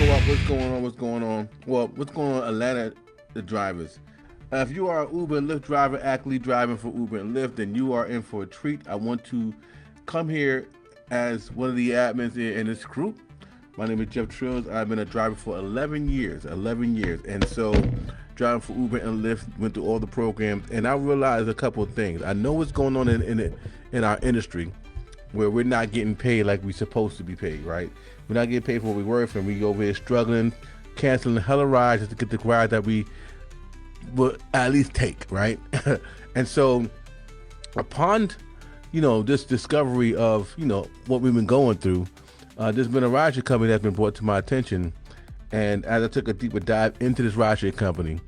Co-op, what's going on? What's going on? Well, what's going on, Atlanta, the drivers? If you are an Uber and Lyft driver, actively driving for Uber and Lyft, then you are in for a treat. I want to come here as one of the admins in this group. My name is Jeff Trills. I've been a driver for 11 years. And so driving for Uber and Lyft, went through all the programs, and I realized a couple of things. I know what's going on in our industry, where we're not getting paid like we're supposed to be paid, right? We're not getting paid for what we're worth, and we over here struggling, canceling the hella rides just to get the ride that we will at least take, right? And so upon, this discovery of, what we've been going through, there's been a rideshare company that's been brought to my attention. And as I took a deeper dive into this rideshare company,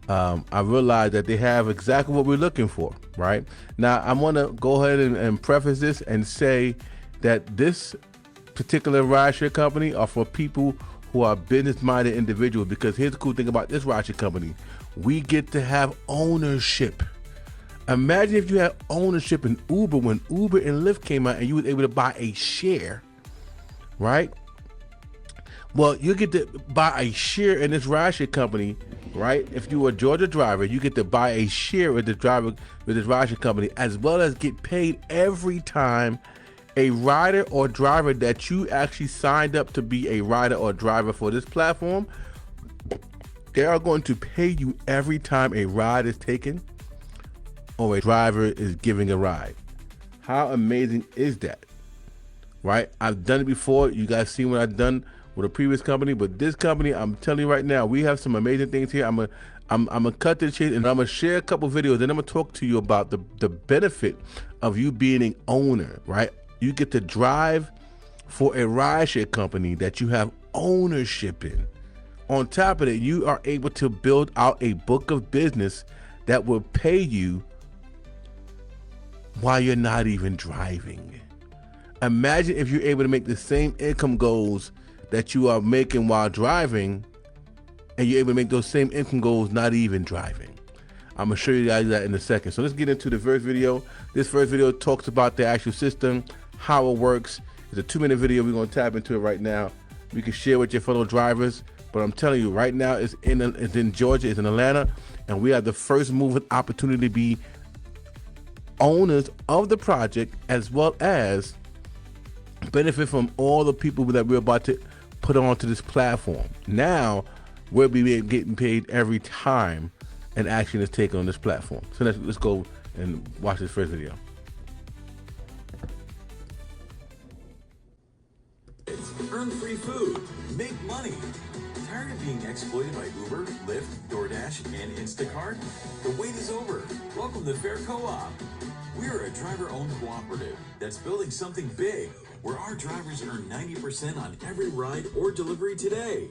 I realized that they have exactly what we're looking for, right? Now, I'm going to go ahead and preface this and say that this particular rideshare company are for people who are business-minded individuals, because here's the cool thing about this rideshare company. We get to have ownership. Imagine if you had ownership in Uber when Uber and Lyft came out and you was able to buy a share, right? Well, you get to buy a share in this rideshare company, right? If you are a Georgia driver, you get to buy a share with this rideshare company, as well as get paid every time a rider or driver that you actually signed up to be a rider or driver for this platform. They are going to pay you every time a ride is taken or a driver is giving a ride. How amazing is that, right? I've done it before. You guys seen what I've done with a previous company, but this company, I'm telling you right now, we have some amazing things here. I'm gonna cut the chase, and I'm gonna share a couple videos, and I'm gonna talk to you about the benefit of you being an owner, right? You get to drive for a rideshare company that you have ownership in. On top of it, you are able to build out a book of business that will pay you while you're not even driving. Imagine if you're able to make the same income goals that you are making while driving, and you're able to make those same income goals not even driving. I'm gonna show you guys that in a second. So let's get into the first video. This first video talks about the actual system, how it works. It's a 2-minute video. We're gonna tap into it right now. You can share with your fellow drivers, but I'm telling you right now, it's in Georgia, it's in Atlanta, and we have the first moving opportunity to be owners of the project, as well as benefit from all the people that we're about to put onto this platform. Now we'll be getting paid every time an action is taken on this platform. So let's go and watch this first video. Earn free food, make money. Tired of being exploited by Uber, Lyft, DoorDash, and Instacart? The wait is over. Welcome to Fair Co-op. We're a driver-owned cooperative that's building something big, where our drivers earn 90% on every ride or delivery today.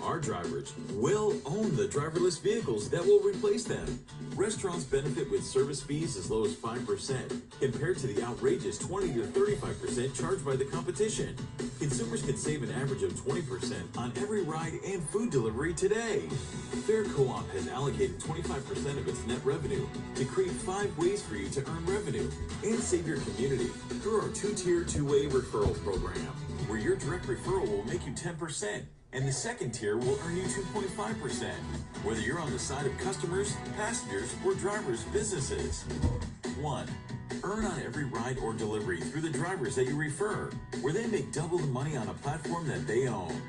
Our drivers will own the driverless vehicles that will replace them. Restaurants benefit with service fees as low as 5%, compared to the outrageous 20 to 35% charged by the competition. Consumers can save an average of 20% on every ride and food delivery today. Fair Co-op has allocated 25% of its net revenue to create 5 ways for you to earn revenue and save your community through our 2-tier 2-way referral program, where your direct referral will make you 10%, and the second tier will earn you 2.5%, whether you're on the side of customers, passengers, or drivers' businesses. 1. Earn on every ride or delivery through the drivers that you refer, where they make double the money on a platform that they own.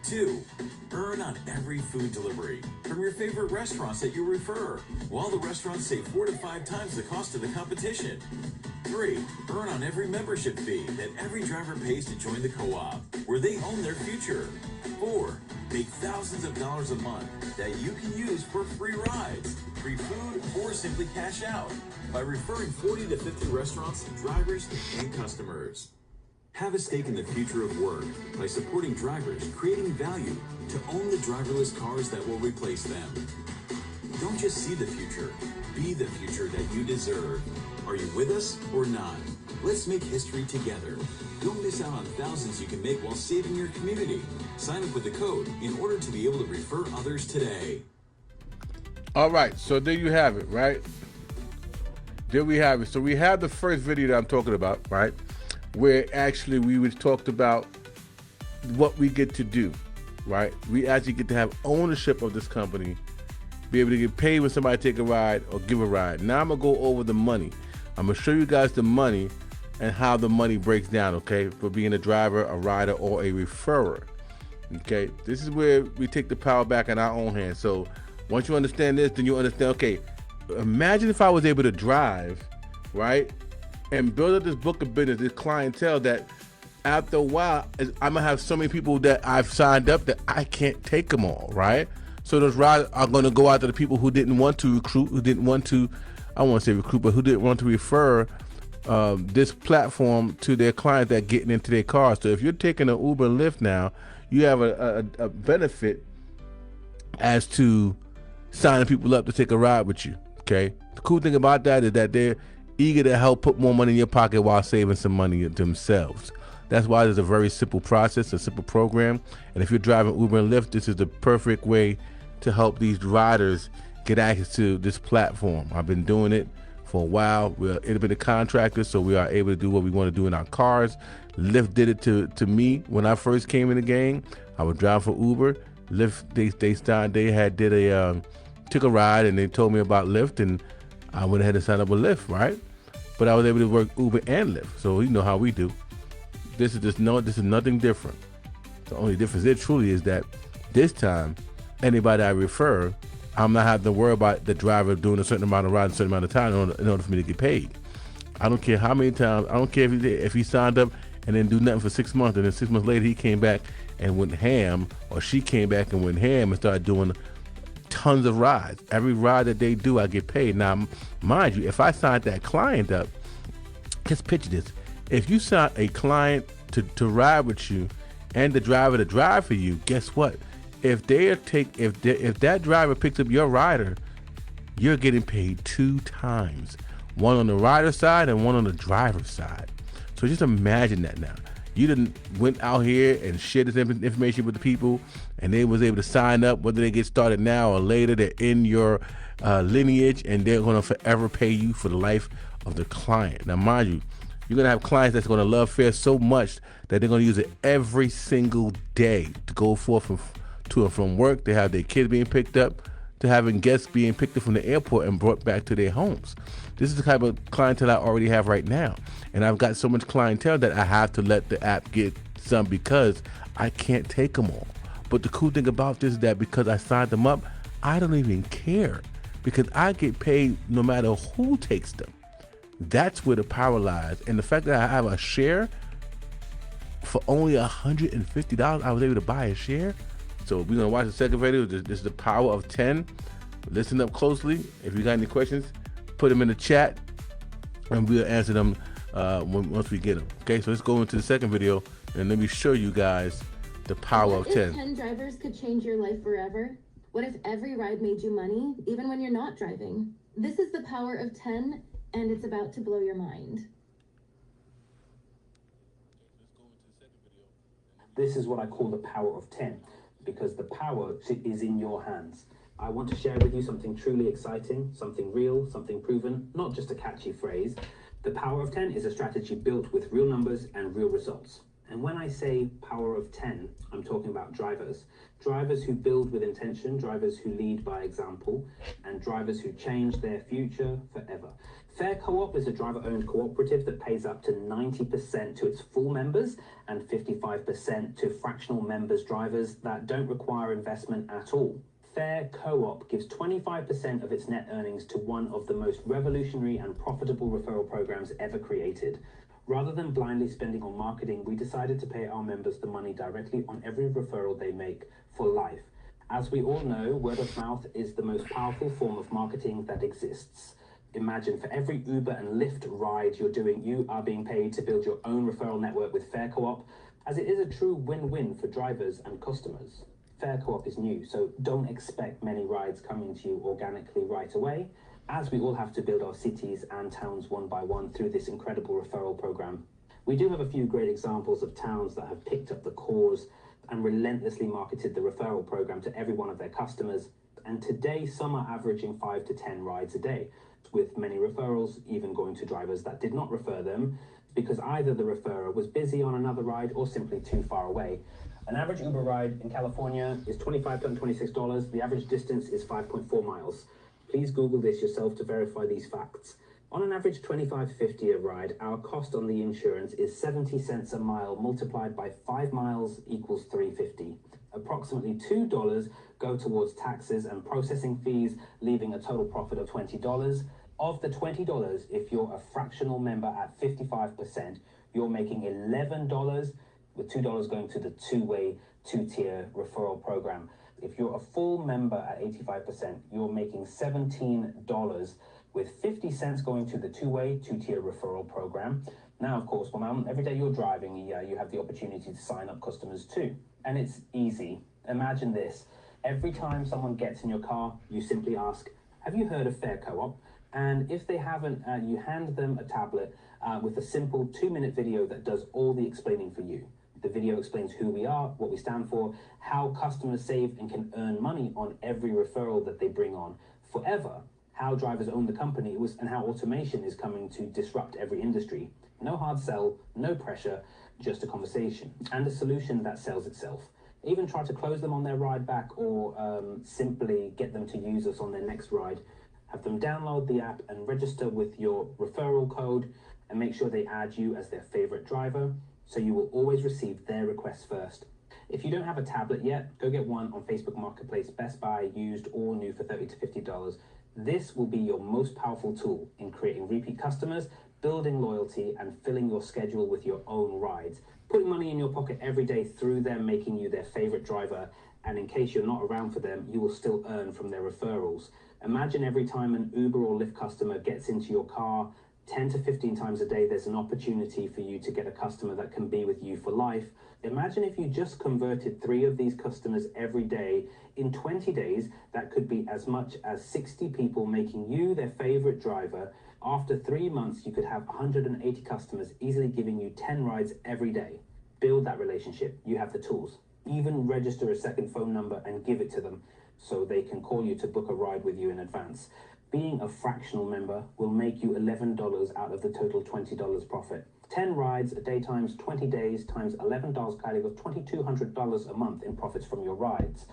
2. Earn on every food delivery from your favorite restaurants that you refer, while the restaurants save 4 to 5 times the cost of the competition. 3. Earn on every membership fee that every driver pays to join the co-op, where they own their future. 4. Make thousands of dollars a month that you can use for free rides, free food, or simply cash out by referring 40 to 50 restaurants, drivers, and customers. Have a stake in the future of work by supporting drivers, creating value to own the driverless cars that will replace them. Don't just see the future, be the future that you deserve. Are you with us or not? Let's make history together. Don't miss out on thousands you can make while saving your community. Sign up with the code in order to be able to refer others today. All right, so there you have it, right? There we have it. So we have the first video that I'm talking about, right? Where actually we talked about what we get to do, right? We actually get to have ownership of this company, be able to get paid when somebody take a ride or give a ride. Now I'm gonna go over the money. I'm gonna show you guys the money and how the money breaks down, okay, for being a driver, a rider, or a referrer. Okay, this is where we take the power back in our own hands. So once you understand this, then you understand, okay, imagine if I was able to drive, right, and build up this book of business, this clientele that after a while, I'm gonna have so many people that I've signed up that I can't take them all, right? So those rides are gonna go out to the people who didn't want to recruit, who didn't want to, I won't say recruit, but who didn't want to refer this platform to their clients that getting into their cars. So if you're taking an Uber and Lyft now, you have a benefit as to signing people up to take a ride with you, okay? The cool thing about that is that they're eager to help put more money in your pocket while saving some money themselves. That's why there's a very simple process, a simple program. And if you're driving Uber and Lyft, this is the perfect way to help these riders get access to this platform. I've been doing it for a while. We're independent contractors, so we are able to do what we want to do in our cars. Lyft did it to me when I first came in the game. I would drive for Uber. Lyft, took a ride and they told me about Lyft, and I went ahead and signed up with Lyft, right? But I was able to work Uber and Lyft, so you know how we do. This is nothing different. The only difference is that this time, anybody I refer, I'm not having to worry about the driver doing a certain amount of rides a certain amount of time in order for me to get paid. I don't care how many times. I don't care if he signed up and then do nothing for 6 months, and then 6 months later he came back and went ham, or she came back and went ham and started doing tons of rides. Every ride that they do, I get paid. Now, mind you, if I signed that client up, just picture this. If you sign a client to ride with you and the driver to drive for you, guess what? If that driver picks up your rider, you're getting paid 2 times. One on the rider side and one on the driver's side. So just imagine that now. You done went out here and shared this information with the people, and they was able to sign up, whether they get started now or later. They're in your lineage, and they're going to forever pay you for the life of the client. Now, mind you, you're going to have clients that's going to love Fair so much that they're going to use it every single day to go forth to and from work. They have their kids being picked up, to having guests being picked up from the airport and brought back to their homes. This is the type of clientele I already have right now. And I've got so much clientele that I have to let the app get some because I can't take them all. But the cool thing about this is that because I signed them up, I don't even care because I get paid no matter who takes them. That's where the power lies. And the fact that I have a share for only $150, I was able to buy a share. So we're gonna watch the second video. This is the power of 10. Listen up closely. If you got any questions, put them in the chat and we'll answer them once we get them. Okay, so let's go into the second video and let me show you guys the power of 10. What if 10 drivers could change your life forever? What if every ride made you money, even when you're not driving? This is the power of 10, and it's about to blow your mind. This is what I call the power of 10, because the power is in your hands. I want to share with you something truly exciting, something real, something proven, not just a catchy phrase. The power of 10 is a strategy built with real numbers and real results. And when I say power of 10, I'm talking about drivers. Drivers who build with intention, drivers who lead by example, and drivers who change their future forever. Fair Co-op is a driver-owned cooperative that pays up to 90% to its full members and 55% to fractional members drivers that don't require investment at all. Fair Co-op gives 25% of its net earnings to one of the most revolutionary and profitable referral programs ever created. Rather than blindly spending on marketing, we decided to pay our members the money directly on every referral they make for life. As we all know, word of mouth is the most powerful form of marketing that exists. Imagine for every Uber and Lyft ride you're doing, you are being paid to build your own referral network with Fair Co-op, as it is a true win-win for drivers and customers. Fair Co-op is new, so don't expect many rides coming to you organically right away, as we all have to build our cities and towns one by one through this incredible referral program. We do have a few great examples of towns that have picked up the cause and relentlessly marketed the referral program to every one of their customers, and today some are averaging 5 to 10 rides a day, with many referrals even going to drivers that did not refer them, because either the referrer was busy on another ride or simply too far away. An average Uber ride in California is $25 to $26. The average distance is 5.4 miles. Please Google this yourself to verify these facts. On an average $25.50 a ride, our cost on the insurance is 70 cents a mile multiplied by 5 miles equals $3.50. Approximately $2 go towards taxes and processing fees, leaving a total profit of $20. Of the $20, if you're a fractional member at 55%, you're making $11, with $2 going to the two-way, two-tier referral program. If you're a full member at 85%, you're making $17, with 50 cents going to the two-way, two-tier referral program. Now, of course, every day you're driving, you have the opportunity to sign up customers too. And it's easy. Imagine this. Every time someone gets in your car, you simply ask, have you heard of Fare Co-op? And if they haven't, you hand them a tablet with a simple 2-minute video that does all the explaining for you. The video explains who we are, what we stand for, how customers save and can earn money on every referral that they bring on forever, how drivers own the company, and how automation is coming to disrupt every industry. No hard sell, no pressure, just a conversation and a solution that sells itself. Even try to close them on their ride back or simply get them to use us on their next ride. Have them download the app and register with your referral code and make sure they add you as their favorite driver, so you will always receive their requests first. If you don't have a tablet yet, go get one on Facebook Marketplace, Best Buy, used or new for $30 to $50. This will be your most powerful tool in creating repeat customers, building loyalty, and filling your schedule with your own rides. Putting money in your pocket every day through them making you their favorite driver, and in case you're not around for them, you will still earn from their referrals. Imagine every time an Uber or Lyft customer gets into your car, 10 to 15 times a day, there's an opportunity for you to get a customer that can be with you for life. Imagine if you just converted 3 of these customers every day. In 20 days, that could be as much as 60 people making you their favorite driver. After 3 months, you could have 180 customers easily giving you 10 rides every day. Build that relationship. You have the tools. Even register a second phone number and give it to them so they can call you to book a ride with you in advance. Being a fractional member will make you $11 out of the total $20 profit. 10 rides a day times 20 days times $11 kind of $2,200 a month in profits from your rides.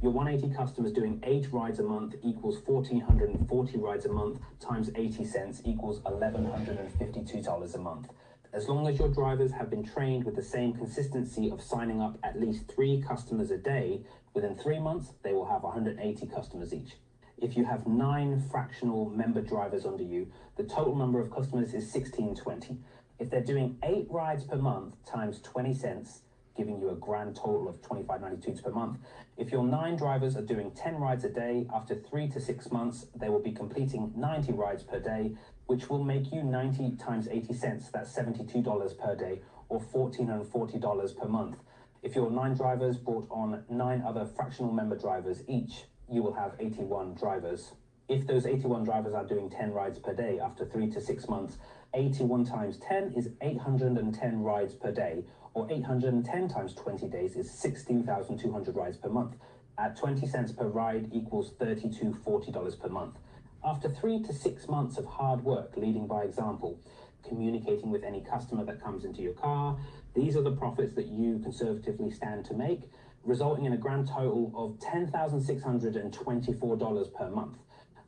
Your 180 customers doing 8 rides a month equals 1,440 rides a month times 80 cents equals $1,152 a month. As long as your drivers have been trained with the same consistency of signing up at least 3 customers a day, within 3 months, they will have 180 customers each. If you have 9 fractional member drivers under you, the total number of customers is 1,620. If they're doing 8 rides per month times 20 cents, giving you a grand total of $25.92 per month. If your 9 drivers are doing 10 rides a day, after 3 to 6 months, they will be completing 90 rides per day, which will make you 90 times 80 cents, that's $72 per day, or $1,440 per month. If your 9 drivers brought on 9 other fractional member drivers each, you will have 81 drivers. If those 81 drivers are doing 10 rides per day after 3 to 6 months, 81 times 10 is 810 rides per day, or 810 times 20 days is 16,200 rides per month. At 20 cents per ride equals $32.40 per month. After 3 to 6 months of hard work, leading by example, communicating with any customer that comes into your car, these are the profits that you conservatively stand to make, resulting in a grand total of $10,624 per month.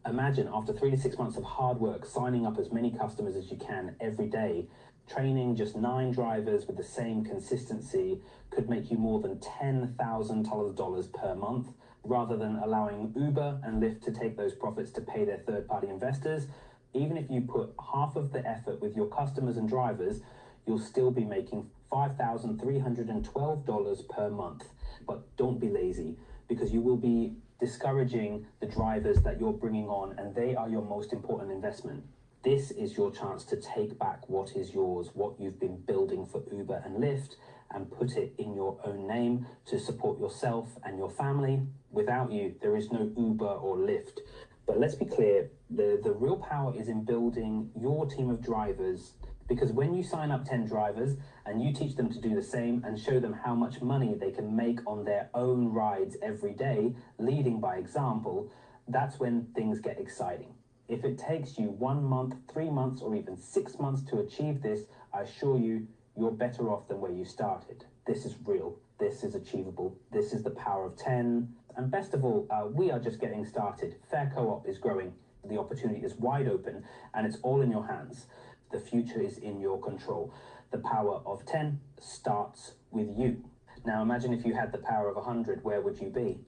Imagine after 3 to 6 months of hard work, signing up as many customers as you can every day, training just 9 drivers with the same consistency could make you more than $10,000 per month, rather than allowing Uber and Lyft to take those profits to pay their third-party investors. Even if you put half of the effort with your customers and drivers, you'll still be making $5,312 per month. But don't be lazy, because you will be discouraging the drivers that you're bringing on, and they are your most important investment. This is your chance to take back what is yours, what you've been building for Uber and Lyft, and put it in your own name to support yourself and your family. Without you, there is no Uber or Lyft. But let's be clear, the real power is in building your team of drivers, because when you sign up 10 drivers and you teach them to do the same and show them how much money they can make on their own rides every day, leading by example, that's when things get exciting. If it takes you 1 month, 3 months, or even 6 months to achieve this, I assure you, you're better off than where you started. This is real. This is achievable. This is the power of 10. And best of all, we are just getting started. Fair Co-op is growing. The opportunity is wide open, and it's all in your hands. The future is in your control. The power of 10 starts with you. Now imagine if you had the power of 100, where would you be?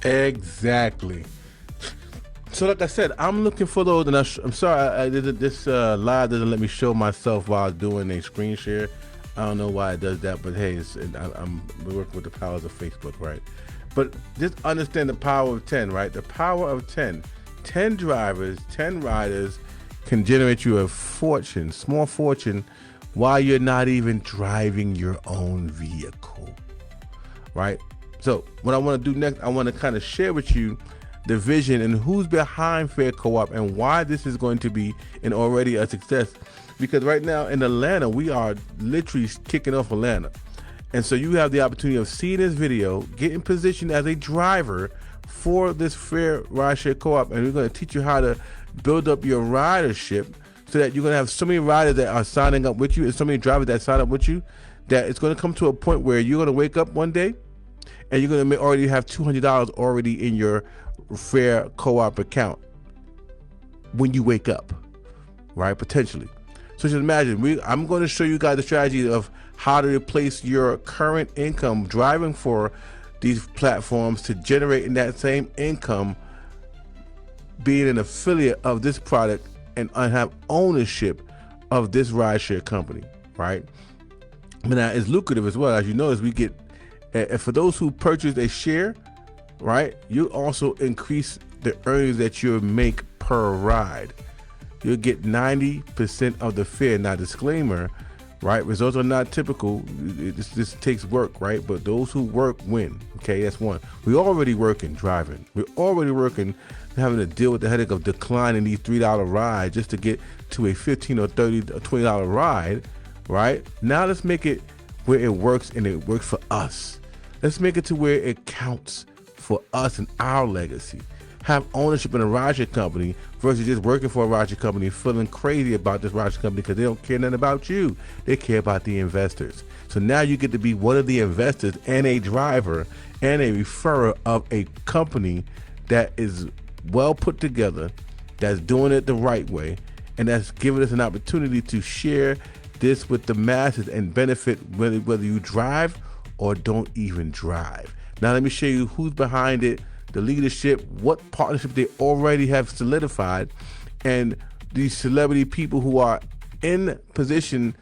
Exactly. So like I said, I'm looking for those, and I'm sorry, this live doesn't let me show myself while doing a screen share. I don't know why it does that, but hey, I'm working with the powers of Facebook, right? But just understand the power of 10, right? The power of 10. 10 drivers, 10 riders can generate you a fortune, small fortune, while you're not even driving your own vehicle, right? So what I want to do next, I want to kind of share with you the vision and who's behind Fair Co-op and why this is going to be an already a success. Because right now in Atlanta, we are literally kicking off Atlanta. And so you have the opportunity of seeing this video, getting positioned as a driver for this Fair Rideshare Co-op. And we're going to teach you how to build up your ridership so that you're going to have so many riders that are signing up with you and so many drivers that sign up with you that it's going to come to a point where you're going to wake up one day and you're going to already have $200 already in your Fair Co-op account when you wake up, right? Potentially. So just imagine, I'm going to show you guys the strategy of how to replace your current income driving for these platforms to generating that same income, being an affiliate of this product and have ownership of this rideshare company, right? But now it's lucrative as well. As you notice, we get, for those who purchase a share, right, you also increase the earnings that you make per ride. You'll get 90% of the fare. Now, disclaimer, right? Results are not typical. This takes work, right? But those who work win. Okay, that's one. We're already working, driving. We're already working, having to deal with the headache of declining these $3 rides just to get to a $15 or $30 or $20 ride, right? Now let's make it where it works and it works for us. Let's make it to where it counts for us and our legacy. Have ownership in a rideshare company versus just working for a rideshare company, feeling crazy about this rideshare company because they don't care nothing about you. They care about the investors. So now you get to be one of the investors and a driver and a referrer of a company that is well put together, that's doing it the right way, and that's giving us an opportunity to share this with the masses and benefit whether you drive or don't even drive. Now let me show you who's behind it, the leadership, what partnership they already have solidified, and these celebrity people who are in position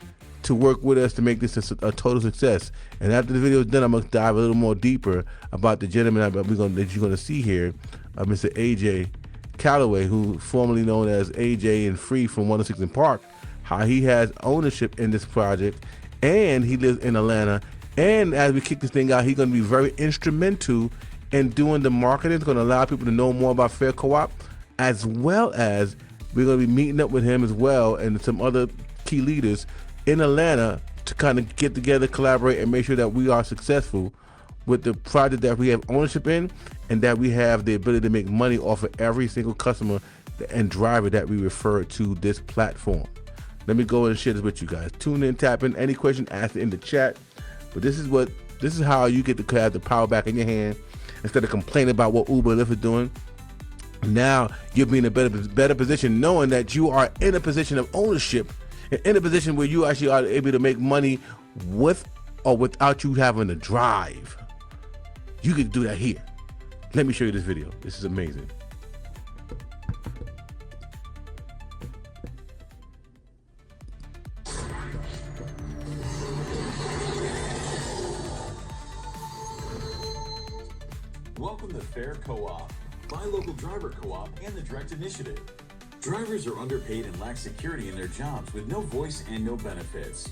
to work with us to make this a total success. And after the video is done, I'm going to dive a little more deeper about the gentleman that you're going to see here, Mr. AJ Calloway, who formerly known as AJ and Free from 106 in Park, how he has ownership in this project, and he lives in Atlanta. And as we kick this thing out, he's going to be very instrumental in doing the marketing. It's going to allow people to know more about Fair Co-op, as well as we're going to be meeting up with him as well and some other key leaders in Atlanta to kind of get together, collaborate, and make sure that we are successful with the project that we have ownership in, and that we have the ability to make money off of every single customer and driver that we refer to this platform. Let me go and share this with you guys. Tune in, tap in, any question, ask it in the chat. But this is how you get to have the power back in your hand instead of complaining about what Uber and Lyft is doing. Now you'll be in a better position knowing that you are in a position of ownership and in a position where you actually are able to make money with or without you having to drive. You can do that here. Let me show you this video. This is amazing. Welcome to Fair Co-op, Buy Local Driver Co-op, and the Direct Initiative. Drivers are underpaid and lack security in their jobs with no voice and no benefits.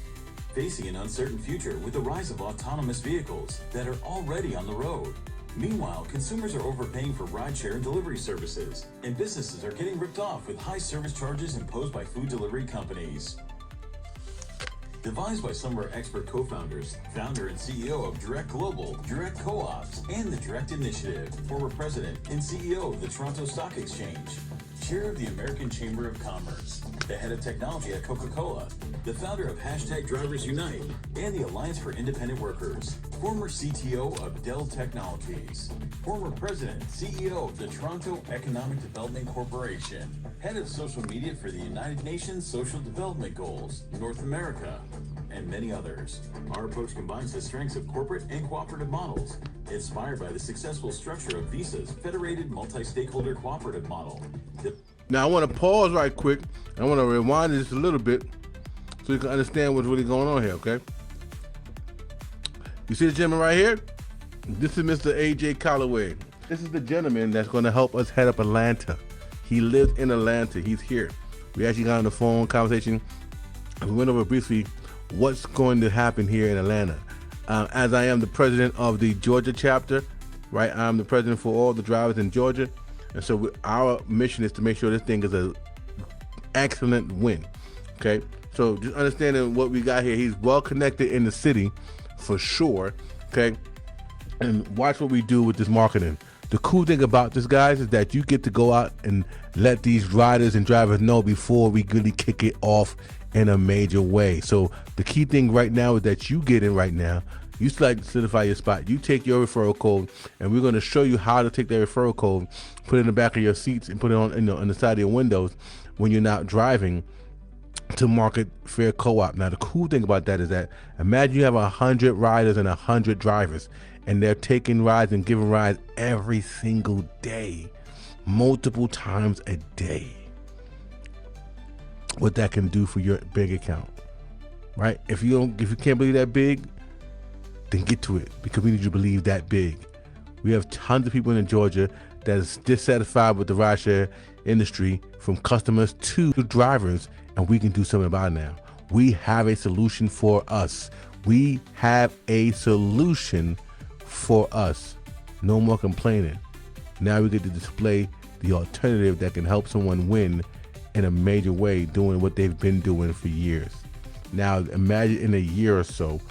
Facing an uncertain future with the rise of autonomous vehicles that are already on the road. Meanwhile, consumers are overpaying for rideshare and delivery services, and businesses are getting ripped off with high service charges imposed by food delivery companies. Devised by some of our expert co-founders, founder and CEO of Direct Global, Direct Co-ops, and the Direct Initiative, former president and CEO of the Toronto Stock Exchange, chair of the American Chamber of Commerce, the head of technology at Coca-Cola, the founder of #Drivers Unite, and the Alliance for Independent Workers, former CTO of Dell Technologies, former president, CEO of the Toronto Economic Development Corporation, head of social media for the United Nations Social Development Goals, North America, and many others. Our approach combines the strengths of corporate and cooperative models, inspired by the successful structure of Visa's federated multi-stakeholder cooperative model. Now I want to pause right quick. I want to rewind this a little bit so you can understand what's really going on here, okay? You see the gentleman right here? This is Mr. AJ Calloway. This is the gentleman that's going to help us head up Atlanta. He lives in Atlanta. He's here. We actually got on the phone conversation and we went over briefly what's going to happen here in Atlanta. As I am the president of the Georgia chapter, right? I'm the president for all the drivers in Georgia. And so our mission is to make sure this thing is an excellent win, okay? So just understanding what we got here, he's well connected in the city for sure, okay? And watch what we do with this marketing. The cool thing about this, guys, is that you get to go out and let these riders and drivers know before we really kick it off in a major way. So the key thing right now is that you get in right now. You solidify your spot. You take your referral code, and we're going to show you how to take that referral code, put it in the back of your seats, and put it on the side of your windows when you're not driving to market Fair Co-op. Now, the cool thing about that is that imagine you have 100 riders and 100 drivers, and they're taking rides and giving rides every single day, multiple times a day. What that can do for your bank account, right? If you can't believe that big, then get to it, because we need you to believe that big. We have tons of people in Georgia that is dissatisfied with the rideshare industry, from customers to drivers, and we can do something about it now. We have a solution for us. We have a solution for us. No more complaining. Now we get to display the alternative that can help someone win in a major way, doing what they've been doing for years. Now imagine in a year or so.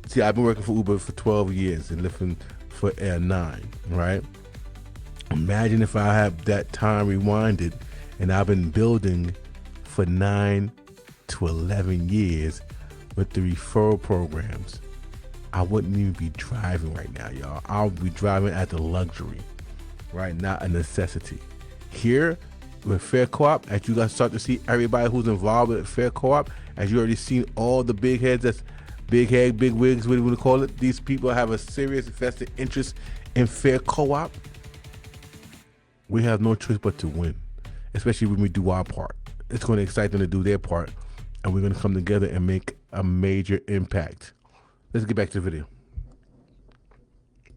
See, I've been working for Uber for 12 years and Lyft for 9, right? Imagine if I have that time rewinded and I've been building for 9 to 11 years with the referral programs. I wouldn't even be driving right now, y'all. I'll be driving as a luxury, right? Not a necessity. Here with Fair Co-op, as you guys start to see everybody who's involved with Fair Co-op, as you already seen all the big heads, that's big head, big wigs, what do you want to call it? These people have a serious vested interest in Fair Co-op. We have no choice but to win, especially when we do our part. It's going to excite them to do their part, and we're going to come together and make a major impact. Let's get back to the video.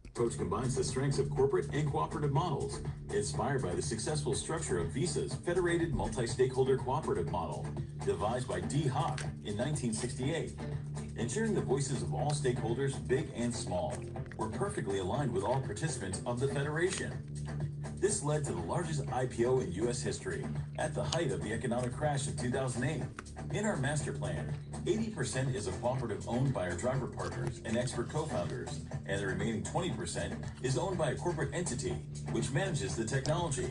Approach combines the strengths of corporate and cooperative models, inspired by the successful structure of Visa's federated multi-stakeholder cooperative model, devised by D. Hock in 1968. Ensuring the voices of all stakeholders, big and small, were perfectly aligned with all participants of the Federation. This led to the largest IPO in U.S. history at the height of the economic crash of 2008. In our master plan, 80% is a cooperative owned by our driver partners and expert co-founders, and the remaining 20% is owned by a corporate entity, which manages the technology.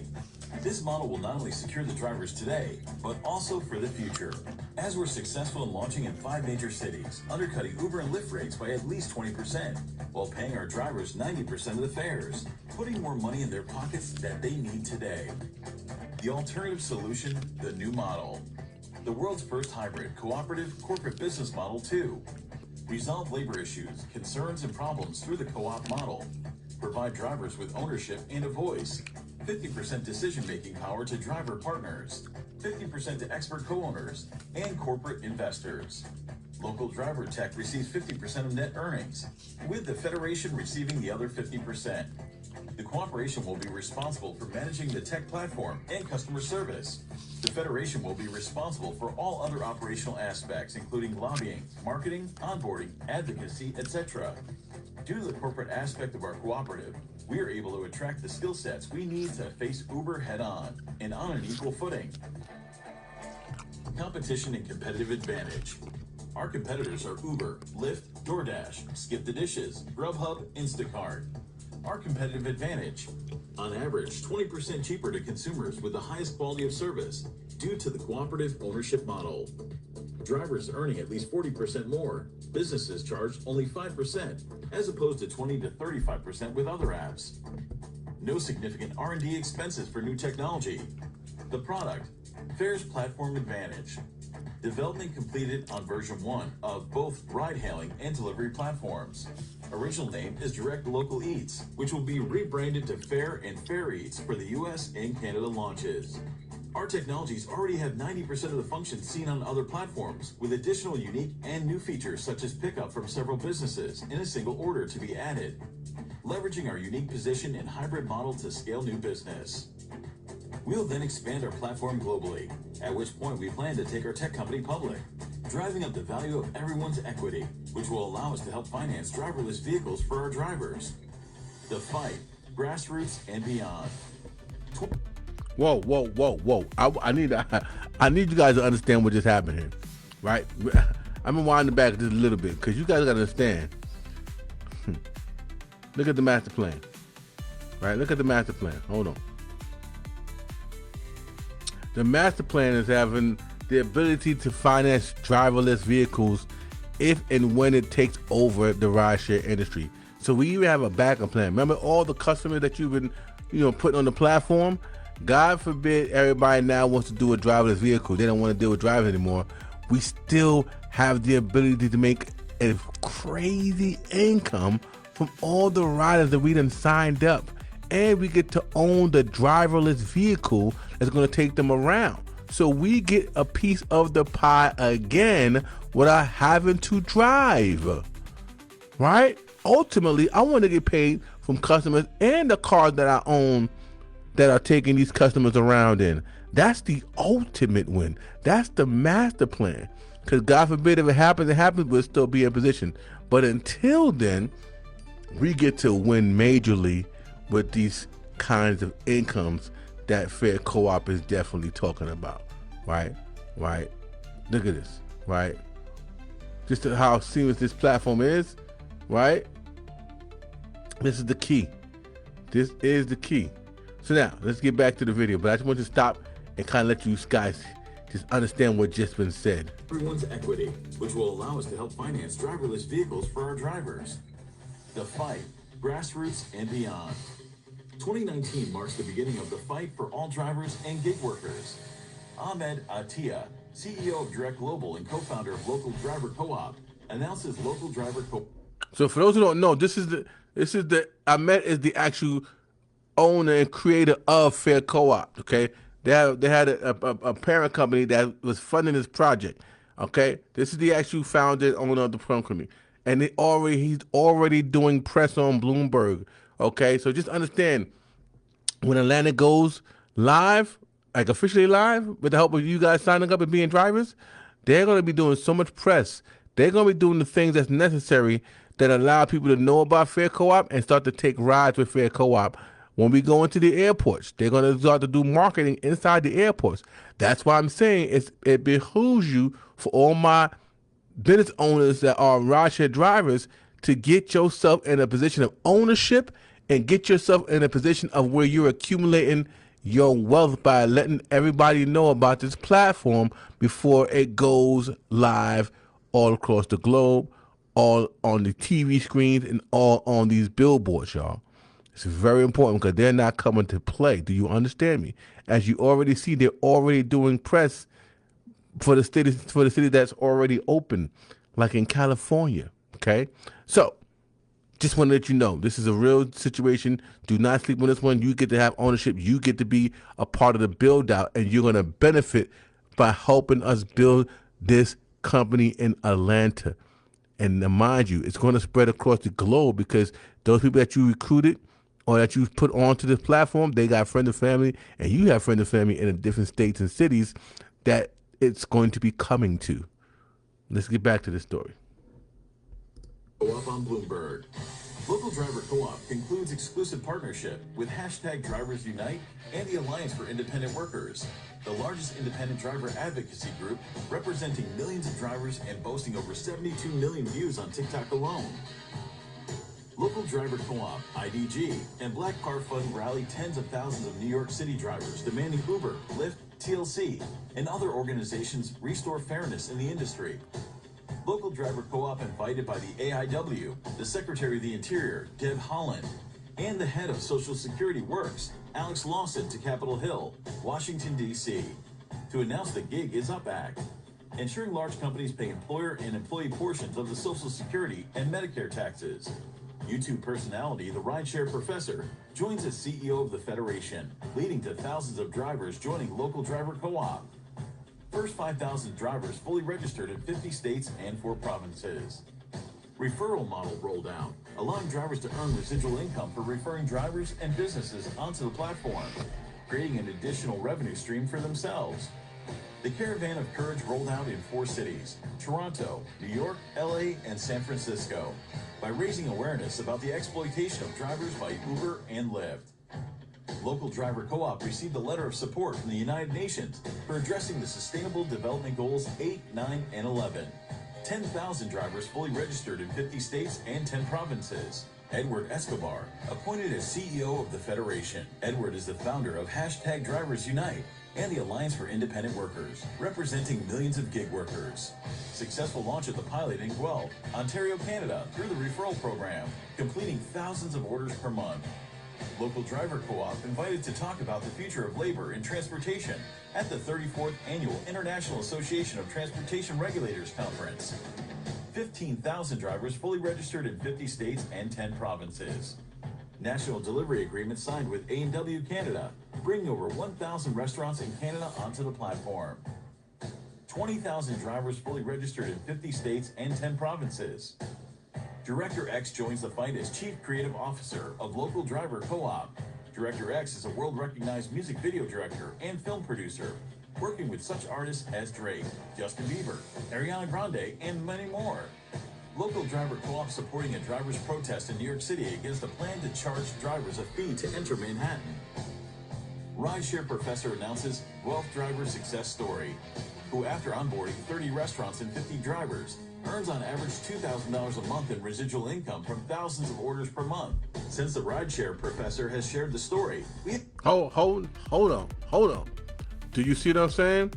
This model will not only secure the drivers today, but also for the future. As we're successful in launching in 5 major cities, undercutting Uber and Lyft rates by at least 20%, while paying our drivers 90% of the fares, putting more money in their pockets that they need today. The alternative solution, the new model. The world's first hybrid, cooperative, corporate business model too. Resolve labor issues, concerns, and problems through the co-op model. Provide drivers with ownership and a voice. 50% decision-making power to driver partners, 50% to expert co-owners, and corporate investors. Local driver tech receives 50% of net earnings, with the Federation receiving the other 50%. The cooperation will be responsible for managing the tech platform and customer service. The Federation will be responsible for all other operational aspects, including lobbying, marketing, onboarding, advocacy, etc. Due to the corporate aspect of our cooperative, we are able to attract the skill sets we need to face Uber head-on and on an equal footing. Competition and competitive advantage. Our competitors are Uber, Lyft, DoorDash, Skip the Dishes, Grubhub, Instacart. Our competitive advantage: on average, 20% cheaper to consumers with the highest quality of service due to the cooperative ownership model. Drivers earning at least 40% more. Businesses charge only 5%, as opposed to 20 to 35% with other apps. No significant R&D expenses for new technology. The product: Fair's Platform Advantage. Development completed on version 1 of both ride-hailing and delivery platforms. Original name is Direct Local Eats, which will be rebranded to Fair and Fair Eats for the US and Canada launches. Our technologies already have 90% of the functions seen on other platforms, with additional unique and new features such as pickup from several businesses in a single order to be added, leveraging our unique position and hybrid model to scale new business. We'll then expand our platform globally, at which point we plan to take our tech company public, driving up the value of everyone's equity, which will allow us to help finance driverless vehicles for our drivers. The fight, grassroots, and beyond. Whoa. I need you guys to understand what just happened here, right? I'm gonna wind it back just a little bit because you guys gotta understand. Look at the master plan, right? Look at the master plan. Hold on. The master plan is having the ability to finance driverless vehicles if and when it takes over the rideshare industry. So we even have a backup plan. Remember all the customers that you've been, putting on the platform? God forbid everybody now wants to do a driverless vehicle. They don't want to deal with drivers anymore. We still have the ability to make a crazy income from all the riders that we done signed up. And we get to own the driverless vehicle that's going to take them around. So we get a piece of the pie again without having to drive, right? Ultimately, I want to get paid from customers and the cars that I own that are taking these customers around in. That's the ultimate win. That's the master plan. Because God forbid if it happens, we'll still be in position. But until then, we get to win majorly with these kinds of incomes that Fair Co-op is definitely talking about, right? Look at this, right? Just how seamless this platform is, right? This is the key. This is the key. So now, let's get back to the video, but I just want to stop and kind of let you guys just understand what just been said. Everyone's equity, which will allow us to help finance driverless vehicles for our drivers. The fight, grassroots, and beyond. 2019 marks the beginning of the fight for all drivers and gig workers. Ahmed Attia, CEO of Direct Global and co-founder of Local Driver Co-op, announces Local Driver Co-op. So for those who don't know, this is the Ahmed is the actual owner and creator of Fair Co-op. Okay, they had a parent company that was funding this project. Okay, this is the actual founder and owner of the parent company, and he's already doing press on Bloomberg. Okay, so just understand, when Atlanta goes live, like officially live, with the help of you guys signing up and being drivers, they're going to be doing so much press. They're going to be doing the things that's necessary that allow people to know about Fair Co-op and start to take rides with Fair Co-op. When we go into the airports, they're going to start to do marketing inside the airports. That's why I'm saying it behooves you, for all my business owners that are rideshare drivers, to get yourself in a position of ownership and get yourself in a position of where you're accumulating your wealth by letting everybody know about this platform before it goes live all across the globe, all on the TV screens, and all on these billboards, y'all. It's very important because they're not coming to play. Do you understand me? As you already see, they're already doing press for the city that's already open, like in California. Okay, so just want to let you know, this is a real situation. Do not sleep on this one. You get to have ownership. You get to be a part of the build out, and you're going to benefit by helping us build this company in Atlanta. And mind you, it's going to spread across the globe because those people that you recruited or that you put onto this platform, they got friends and family, and you have friends and family in different states and cities that it's going to be coming to. Let's get back to the story. Go up on Bloomberg. Local Driver Co-op concludes exclusive partnership with Hashtag Drivers Unite and the Alliance for Independent Workers, the largest independent driver advocacy group representing millions of drivers and boasting over 72 million views on TikTok alone. Local Driver Co-op, IDG, and Black Car Fund rally tens of thousands of New York City drivers demanding Uber, Lyft, TLC, and other organizations restore fairness in the industry. Local Driver Co-op invited by the AIW, the Secretary of the Interior, Deb Haaland, and the head of Social Security Works, Alex Lawson, to Capitol Hill, Washington, D.C., to announce the Gig is Up Act, ensuring large companies pay employer and employee portions of the Social Security and Medicare taxes. YouTube personality, the Rideshare Professor, joins as CEO of the Federation, leading to thousands of drivers joining Local Driver Co-op. First 5,000 drivers fully registered in 50 states and 4 provinces. Referral model rolled out, allowing drivers to earn residual income for referring drivers and businesses onto the platform, creating an additional revenue stream for themselves. The Caravan of Courage rolled out in 4 cities, Toronto, New York, LA, and San Francisco, by raising awareness about the exploitation of drivers by Uber and Lyft. Local Driver Co-op received a letter of support from the United Nations for addressing the Sustainable Development Goals 8, 9, and 11. 10,000 drivers fully registered in 50 states and 10 provinces. Edward Escobar, appointed as CEO of the Federation. Edward is the founder of Hashtag Drivers Unite and the Alliance for Independent Workers, representing millions of gig workers. Successful launch of the pilot in Guelph, Ontario, Canada, through the referral program, completing thousands of orders per month. Local Driver Co-op invited to talk about the future of labor in transportation at the 34th Annual International Association of Transportation Regulators Conference. 15,000 drivers fully registered in 50 states and 10 provinces. National delivery agreement signed with A&W Canada, bringing over 1,000 restaurants in Canada onto the platform. 20,000 drivers fully registered in 50 states and 10 provinces. Director X joins the fight as Chief Creative Officer of Local Driver Co-op. Director X is a world-recognized music video director and film producer, working with such artists as Drake, Justin Bieber, Ariana Grande, and many more. Local Driver Co-op supporting a driver's protest in New York City against a plan to charge drivers a fee to enter Manhattan. Rideshare Professor announces Guelph driver success story, who after onboarding 30 restaurants and 50 drivers, earns on average $2,000 a month in residual income from thousands of orders per month. Since the Rideshare Professor has shared the story, Hold on. Do you see what I'm saying?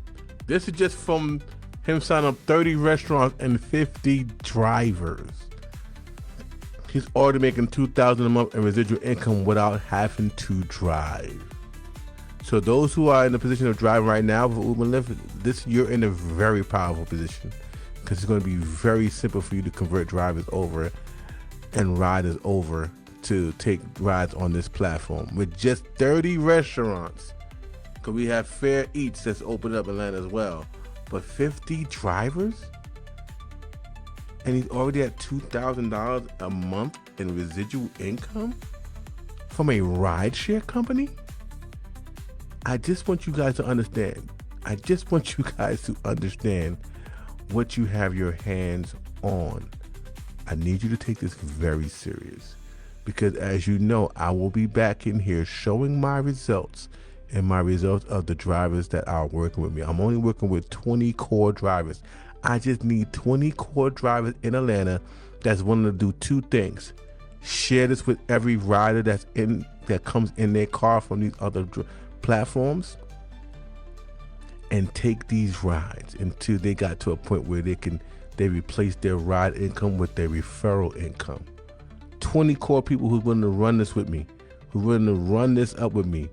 This is just from him signing up 30 restaurants and 50 drivers. He's already making $2,000 a month in residual income without having to drive. So those who are in the position of driving right now for Uber and Lyft, you're in a very powerful position, because it's going to be very simple for you to convert drivers over and riders over to take rides on this platform with just 30 restaurants. Because we have Fair Eats that's opened up in Atlanta as well. But 50 drivers? And he's already at $2,000 a month in residual income from a rideshare company? I just want you guys to understand. What you have your hands on. I need you to take this very serious, because as you know, I will be back in here showing my results and my results of the drivers that are working with me. I'm only working with 20 core drivers. I just need 20 core drivers in Atlanta that's willing to do 2 things: share this with every rider that comes in their car from these other platforms, and take these rides until they got to a point where they replace their ride income with their referral income. 20 core people who's willing to run this with me, who's willing to run this up with me,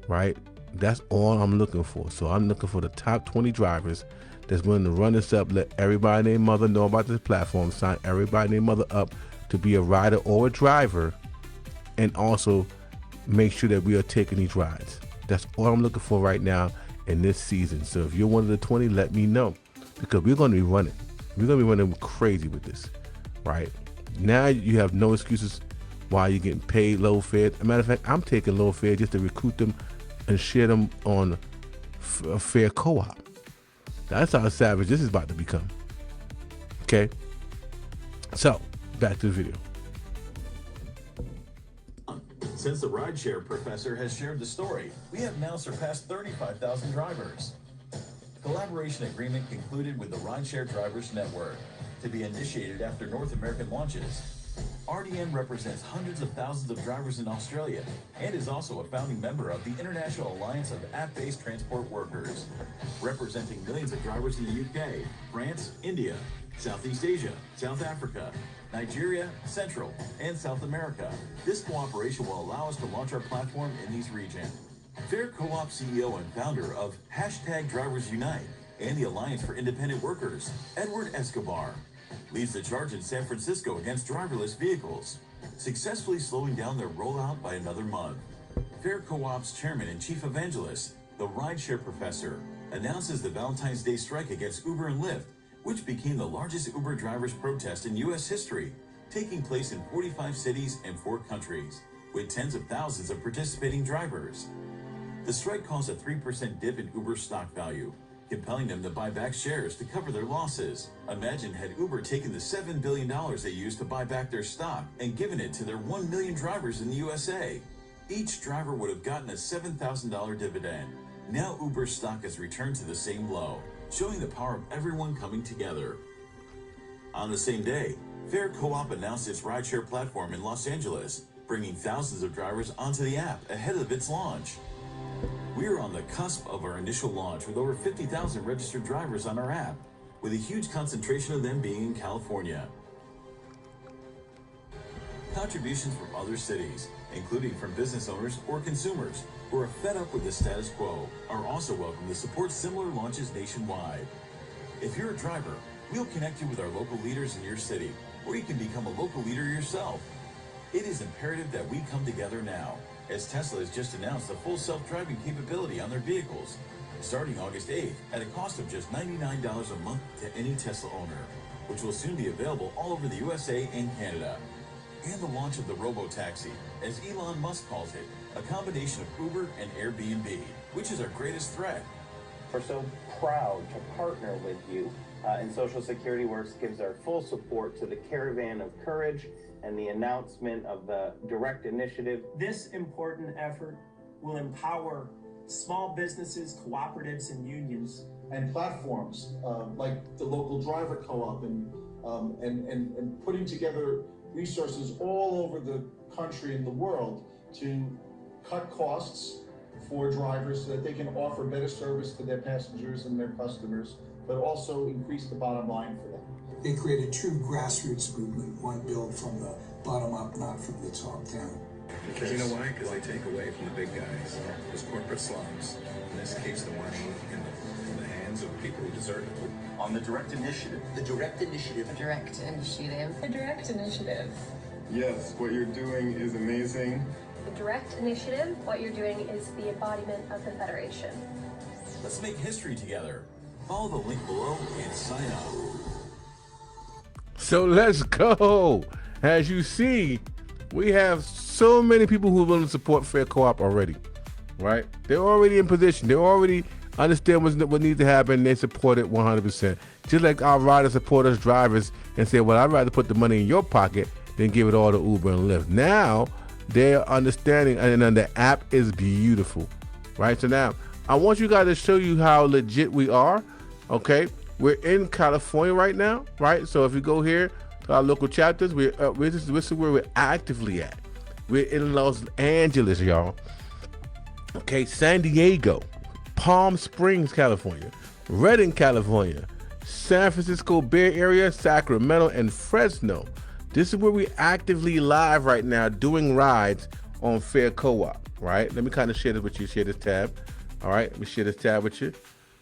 right? That's all I'm looking for. So I'm looking for the top 20 drivers that's willing to run this up, let everybody and their mother know about this platform, sign everybody and their mother up to be a rider or a driver, and also make sure that we are taking these rides. That's all I'm looking for right now in this season. So if you're one of the 20, let me know, because we're going to be running. We're going to be running crazy with this, right? Now you have no excuses why you're getting paid low fare. As a matter of fact, I'm taking low fare just to recruit them and share them on a fair co-op. That's how savage this is about to become. Okay? So, back to the video. Since the Rideshare professor has shared the story, we have now surpassed 35,000 drivers. Collaboration agreement concluded with the Rideshare Drivers Network to be initiated after North American launches. RDN represents hundreds of thousands of drivers in Australia and is also a founding member of the International Alliance of App-Based Transport Workers, representing millions of drivers in the UK, France, India, Southeast Asia, South Africa, Nigeria, Central, and South America. This cooperation will allow us to launch our platform in these regions. Fair Co-op CEO and founder of #Drivers Unite and the Alliance for Independent Workers, Edward Escobar, leads the charge in San Francisco against driverless vehicles, successfully slowing down their rollout by another month. Fair Co-op's chairman and chief evangelist, the Rideshare professor, announces the Valentine's Day strike against Uber and Lyft, which became the largest Uber drivers protest in U.S. history, taking place in 45 cities and 4 countries, with tens of thousands of participating drivers. The strike caused a 3% dip in Uber's stock value, compelling them to buy back shares to cover their losses. Imagine had Uber taken the $7 billion they used to buy back their stock and given it to their 1 million drivers in the USA. Each driver would have gotten a $7,000 dividend. Now Uber's stock has returned to the same low, showing the power of everyone coming together. On the same day, Fair Co-op announced its rideshare platform in Los Angeles, bringing thousands of drivers onto the app ahead of its launch. We are on the cusp of our initial launch with over 50,000 registered drivers on our app, with a huge concentration of them being in California. Contributions from other cities, including from business owners or consumers who are fed up with the status quo, are also welcome to support similar launches nationwide. If you're a driver, we'll connect you with our local leaders in your city, or you can become a local leader yourself. It is imperative that we come together now, as Tesla has just announced the full self-driving capability on their vehicles, starting August 8th at a cost of just $99 a month to any Tesla owner, which will soon be available all over the USA and Canada. And the launch of the robo-taxi, as Elon Musk calls it, a combination of Uber and Airbnb, which is our greatest threat. We're so proud to partner with you, and Social Security Works gives our full support to the Caravan of Courage and the announcement of the Direct Initiative. This important effort will empower small businesses, cooperatives, and unions. And platforms like the local driver co-op and putting together resources all over the country and the world to cut costs for drivers so that they can offer better service to their passengers and their customers, but also increase the bottom line for them. They create a true grassroots movement, one built from the bottom up, not from the top down. Because you know why? Because they take away from the big guys, those corporate slums, and this keeps the money in the hands of the people who deserve it. On the Direct Initiative. The Direct Initiative. The Direct Initiative. The Direct Initiative. Yes, what you're doing is amazing. The Direct Initiative, what you're doing is the embodiment of the Federation. Let's make history together. Follow the link below and sign up. So let's go. As you see, we have so many people who are willing to support Fair Co-op already, right? They're already in position. They already understand what needs to happen. They support it 100%. Just like our riders support us drivers and say, well, I'd rather put the money in your pocket than give it all to Uber and Lyft. Now, they're understanding, and then the app is beautiful, right? So now, I want you guys to show you how legit we are, okay? We're in California right now, right? So if you go here to our local chapters, this is where we're actively at. We're in Los Angeles, y'all. Okay, San Diego, Palm Springs, California, Redding, California, San Francisco Bay Area, Sacramento, and Fresno. This is where we actively live right now doing rides on Fair Co-op, right? Let me kind of share this with you, share this tab. All right, let me share this tab with you.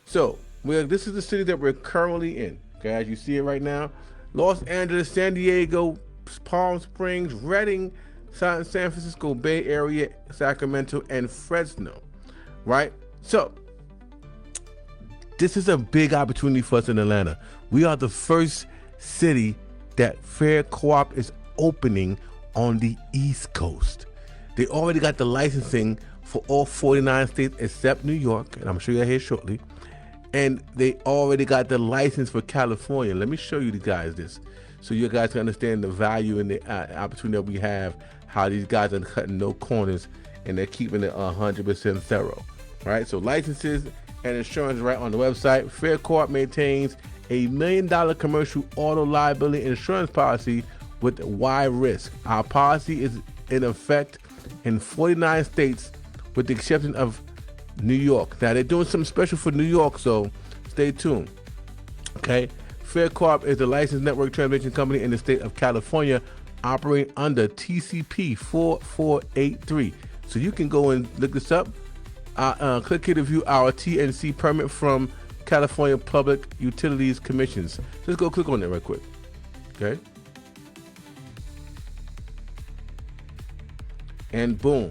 So this is the city that we're currently in, okay? As you see it right now, Los Angeles, San Diego, Palm Springs, Redding, San Francisco Bay Area, Sacramento, and Fresno, right? So this is a big opportunity for us in Atlanta. We are the first city that Fair Co-op is opening on the East Coast. They already got the licensing for all 49 states except New York, and I'm sure you'll hear shortly. And they already got the license for California. Let me show you guys this so you guys can understand the value and the opportunity that we have, how these guys are cutting no corners and they're keeping it 100% thorough. All right, so licenses and insurance right on the website. Fair Co-op maintains a $1 million commercial auto liability insurance policy with wide risk. Our policy is in effect in 49 states with the exception of New York. Now, they're doing something special for New York, so stay tuned. Okay, Fair Co-op is a licensed network transmission company in the state of California operating under TCP 4483. So you can go and look this up. Click here to view our TNC permit from California Public Utilities Commissions. Just go click on it real quick. Okay. And boom,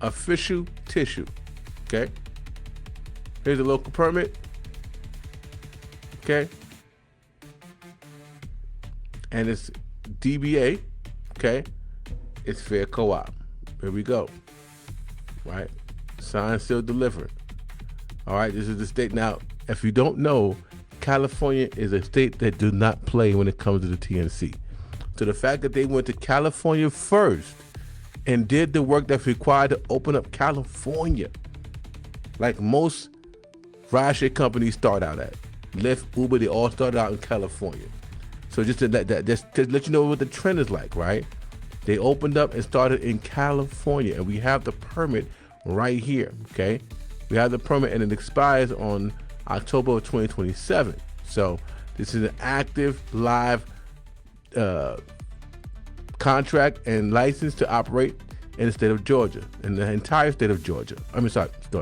official tissue. Okay. Here's a local permit. Okay. And it's DBA. Okay. It's Fair Co-op. Here we go. Right. Signed, sealed, delivered. All right. This is the state. Now, if you don't know, California is a state that do not play when it comes to the TNC. So the fact that they went to California first and did the work that's required to open up California, like most rideshare companies start out at. Lyft, Uber, they all started out in California. So just to let you know what the trend is like, right? They opened up and started in California, and we have the permit right here, okay? We have the permit, and it expires on October of 2027. So this is an active, live contract and license to operate in the state of Georgia, in the entire state of Georgia.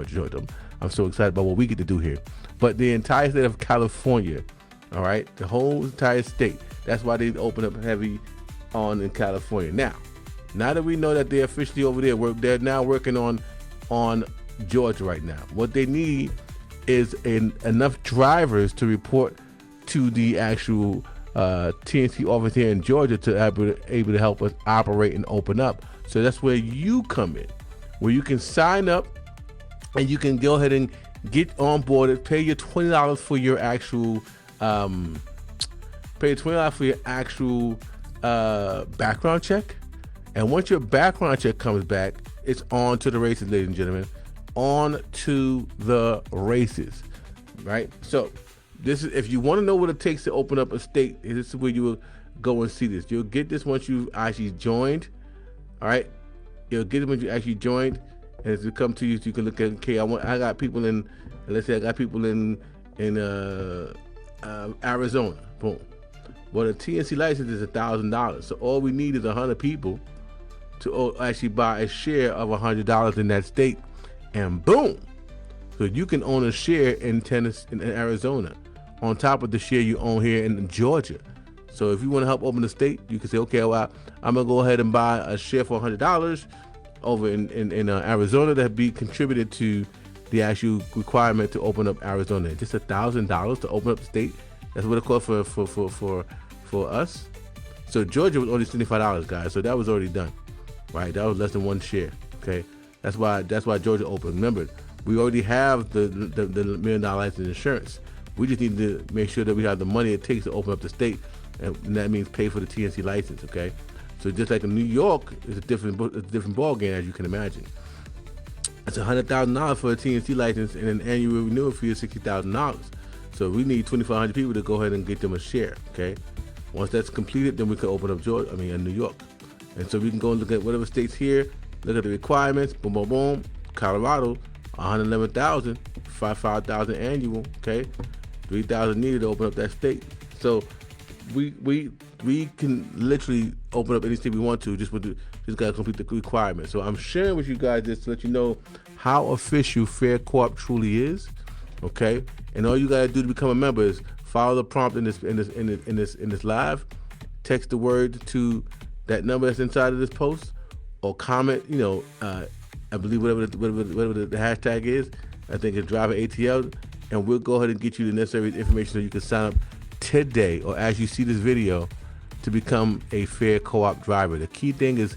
Georgia. I'm so excited about what we get to do here. But the entire state of California, all right? The whole entire state. That's why they open up heavy on in California. Now that we know that they're officially over there, they're now working on Georgia right now. What they need is enough drivers to report to the actual TNC office here in Georgia to able to help us operate and open up. So that's where you come in, where you can sign up and you can go ahead and get on board, pay your $20 for your actual background check. And once your background check comes back, it's on to the races, ladies and gentlemen. On to the races, right? So this is, if you want to know what it takes to open up a state, this is where you will go and see this. You'll get this once you've actually joined, all right? You'll get it when you actually joined, and as it come to you, so you can look at, okay, I got people in, let's say I got people in Arizona, boom. Well, the TNC license is $1,000, so all we need is 100 people to actually buy a share of $100 in that state, and boom. So you can own a share in Arizona, on top of the share you own here in Georgia. So if you want to help open the state, you can say, okay, well, I'm gonna go ahead and buy a share for $100 over in Arizona that be contributed to the actual requirement to open up Arizona. Just $1,000 to open up the state. That's what it cost for us. So Georgia was only $75, guys. So that was already done, right? That was less than one share. Okay, that's why Georgia opened. Remember, we already have the $1 million license insurance. We just need to make sure that we have the money it takes to open up the state, and that means pay for the TNC license. Okay, so just like in New York, it's a different ball game, as you can imagine. It's $100,000 for a TNC license and an annual renewal fee of $60,000. So we need 2,500 people to go ahead and get them a share. Okay, once that's completed, then we can open up New York, and so we can go and look at whatever states here. Look at the requirements. Boom, boom, boom. Colorado, 111,000, 5,000 annual. Okay, 3,000 needed to open up that state. So we can literally open up any state we want to. Just gotta complete the requirements. So I'm sharing with you guys this to let you know how official Fair Co-op truly is. Okay, and all you gotta do to become a member is follow the prompt in this live. Text the word to that number that's inside of this post, or comment. I believe whatever the hashtag is. I think it's driver ATL, and we'll go ahead and get you the necessary information so you can sign up today, or as you see this video, to become a Fair Co-op driver. The key thing is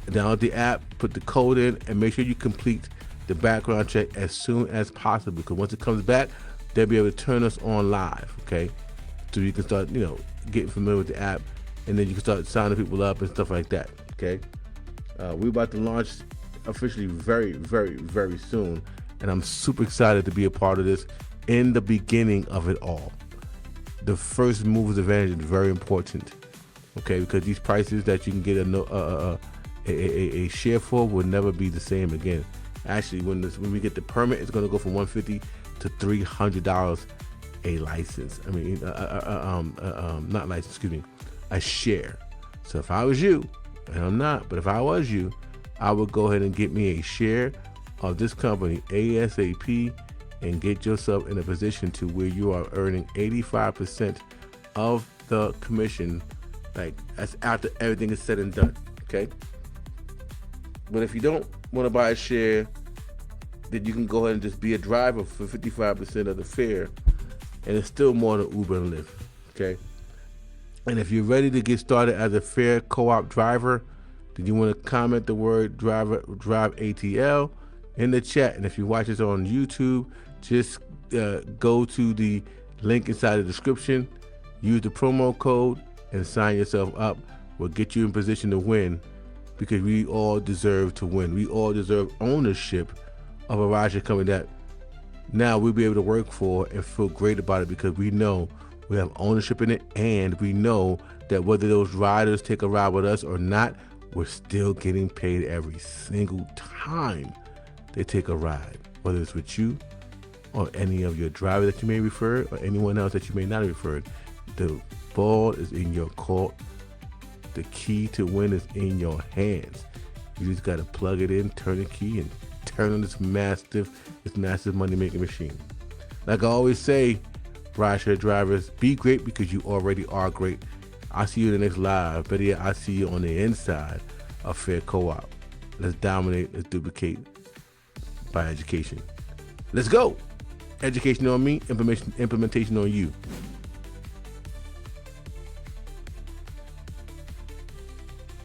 download the app, put the code in, and make sure you complete the background check as soon as possible, because once it comes back, they'll be able to turn us on live. Okay, so you can start getting familiar with the app, and then you can start signing people up and stuff like that. Okay, We're about to launch officially very, very, very soon. And I'm super excited to be a part of this in the beginning of it all. The first mover's advantage is very important, okay? Because these prices that you can get a share for will never be the same again. Actually, when we get the permit, it's going to go from $150 to $300 a license. I mean, not license, excuse me, a share. So if I was you, and I'm not, but if I was you, I would go ahead and get me a share of this company ASAP and get yourself in a position to where you are earning 85% of the commission. Like, that's after everything is said and done, okay? But if you don't want to buy a share, then you can go ahead and just be a driver for 55% of the fare, and it's still more than Uber and Lyft, okay? And if you're ready to get started as a fare co-op driver, then you want to comment the word drive ATL in the chat. And if you watch this on YouTube, just go to the link inside the description, use the promo code, and sign yourself up. We'll get you in position to win, because we all deserve to win. We all deserve ownership of a rideshare company that now we'll be able to work for and feel great about it, because we know we have ownership in it, and we know that whether those riders take a ride with us or not, we're still getting paid every single time they take a ride, whether it's with you or any of your drivers that you may refer or anyone else that you may not have referred. The ball is in your court. The key to win is in your hands. You just got to plug it in, turn the key, and turn on this massive money-making machine. Like I always say, rideshare drivers, be great because you already are great. I'll see you in the next live. Better yet, I'll see you on the inside of Fair Co-op. Let's dominate, let's duplicate by education. Let's go. Education on me, implementation on you.